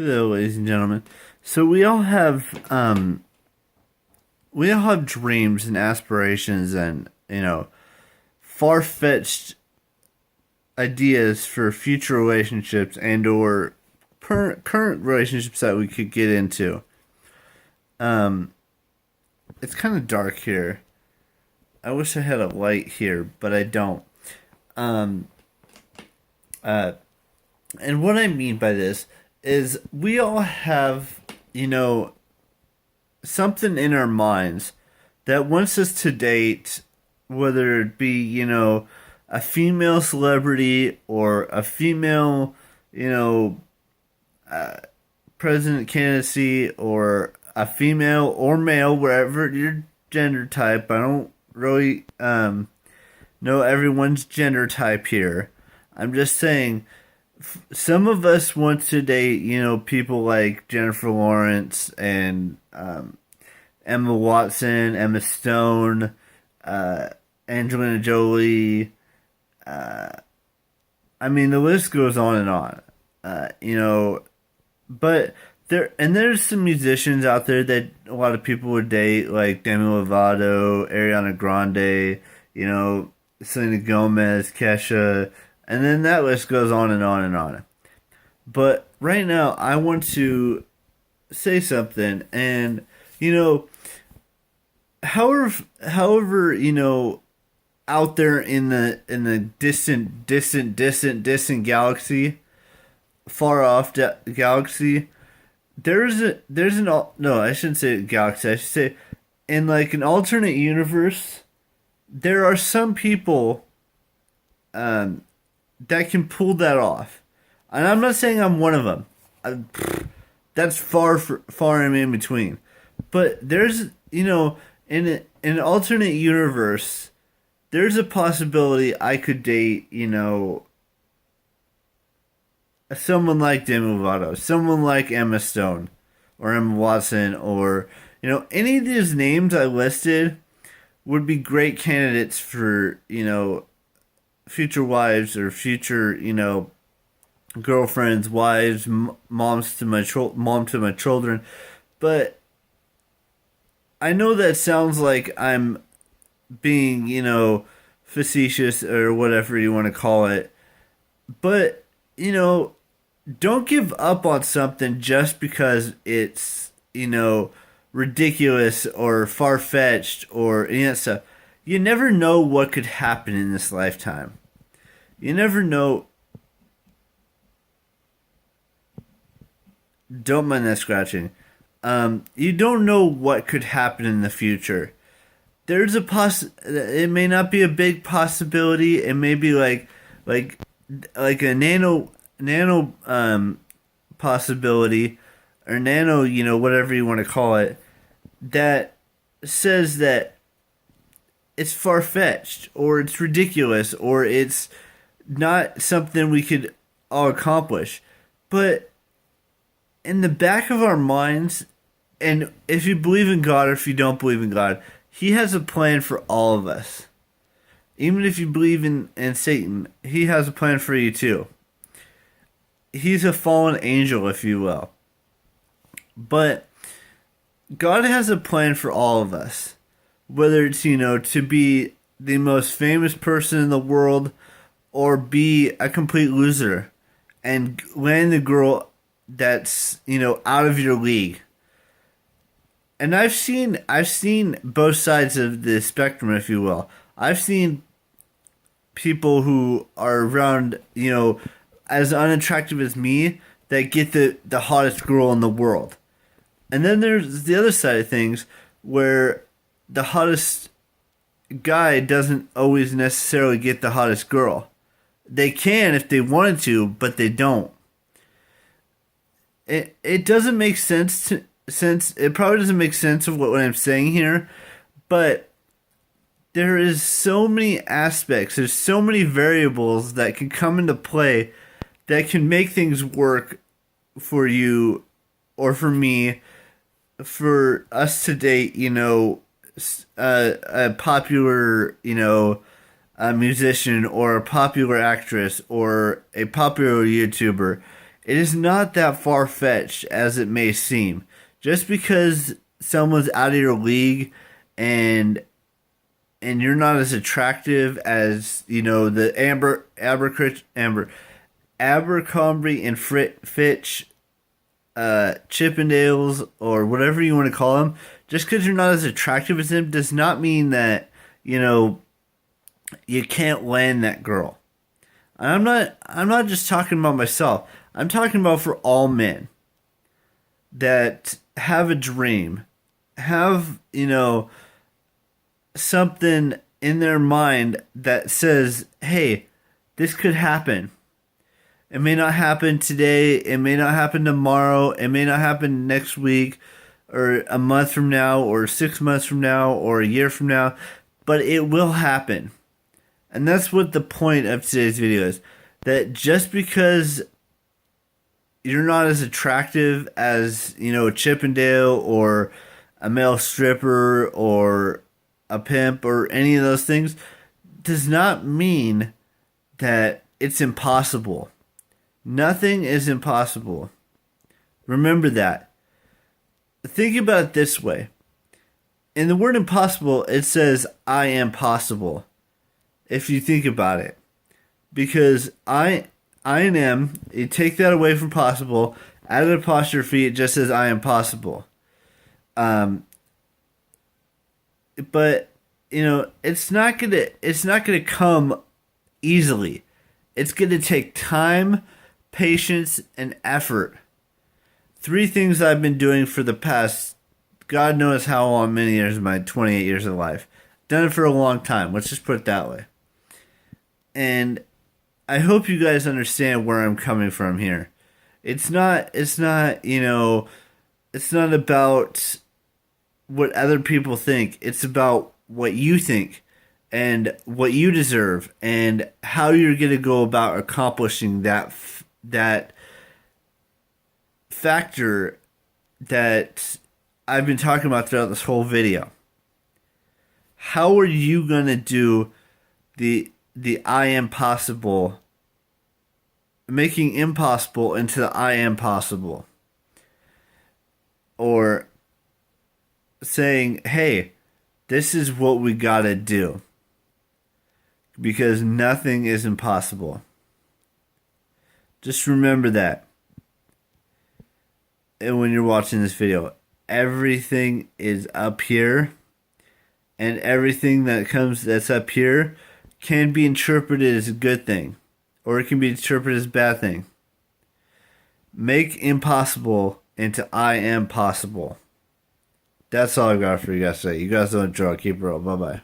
Hello, ladies and gentlemen. So we all have dreams and aspirations and far-fetched ideas for future relationships and or current relationships that we could get into. Um, it's kind of dark here. I wish I had a light here, but I don't. Um, uh, and what I mean by this is we all have, you know, something in our minds that wants us to date, whether it be, a female celebrity or a female, you know, president candidacy or a female or male, wherever your gender type. I don't really know everyone's gender type here. I'm just saying some of us want to date, people like Jennifer Lawrence and Emma Watson, Emma Stone, Angelina Jolie. I mean, the list goes on and on. But there's some musicians out there that a lot of people would date, like Demi Lovato, Ariana Grande, Selena Gomez, Kesha, and then that list goes on and on and on. But right now, I want to say something, and however, out there in the distant galaxy, far off galaxy, no, I shouldn't say galaxy. I should say in like an alternate universe, there are some people that can pull that off, and I'm not saying I'm one of them. That's far and in between. But there's in an alternate universe, there's a possibility I could date someone like Demi Lovato, someone like Emma Stone, or Emma Watson, or any of these names I listed would be great candidates for future wives or future girlfriends, wives, moms to mom to my children. But I know that sounds like I'm being facetious or whatever you want to call it. But don't give up on something just because it's ridiculous or far fetched or stuff. You never know what could happen in this lifetime. You never know. Don't mind that scratching. You don't know what could happen in the future. There's It may not be a big possibility. It may be like a nano possibility, or nano, whatever you want to call it, that says that it's far fetched or it's ridiculous or it's not something we could all accomplish. But in the back of our minds, and if you believe in God or if you don't believe in God, He has a plan for all of us. Even if you believe in Satan, He has a plan for you too. He's a fallen angel, if you will. But God has a plan for all of us. Whether it's, to be the most famous person in the world or be a complete loser and land the girl that's, out of your league. And I've seen both sides of the spectrum, if you will. I've seen people who are around, as unattractive as me that get the hottest girl in the world. And then there's the other side of things where the hottest guy doesn't always necessarily get the hottest girl. They can if they wanted to, but they don't. It doesn't make sense it probably doesn't make sense of what I'm saying here, but there is so many aspects, there's so many variables that can come into play that can make things work for you or for me, for us to date, a popular, a musician or a popular actress or a popular YouTuber. It is not that far fetched as it may seem. Just because someone's out of your league and you're not as attractive as the Abercrombie and Fitch Chippendales or whatever you want to call them. Just because you're not as attractive as them does not mean that you can't land that girl. And I'm not just talking about myself. I'm talking about for all men that have a dream, have, something in their mind that says, "Hey, this could happen." It may not happen today, it may not happen tomorrow, it may not happen next week or a month from now or 6 months from now or a year from now, but it will happen. And that's what the point of today's video is. That just because you're not as attractive as, a Chippendale or a male stripper or a pimp or any of those things does not mean that it's impossible. Nothing is impossible. Remember that. Think about it this way. In the word impossible, it says, "I am possible." If you think about it. Because I and am, you take that away from possible, add an apostrophe, it just says, "I am possible." But it's not gonna come easily. It's gonna take time, patience, and effort. 3 things I've been doing for the past, God knows how long, many years of my 28 years of life. Done it for a long time. Let's just put it that way. And I hope you guys understand where I'm coming from here. It's not about what other people think. It's about what you think and what you deserve and how you're going to go about accomplishing that factor that I've been talking about throughout this whole video. How are you going to do the I am possible, making impossible into the I am possible? Or saying, "Hey, this is what we gotta do." Because nothing is impossible. Just remember that. And when you're watching this video, everything is up here. And everything that's up here can be interpreted as a good thing. Or it can be interpreted as a bad thing. Make impossible into I am possible. That's all I got for you guys today. You guys don't enjoy. Keep it real. Bye-bye.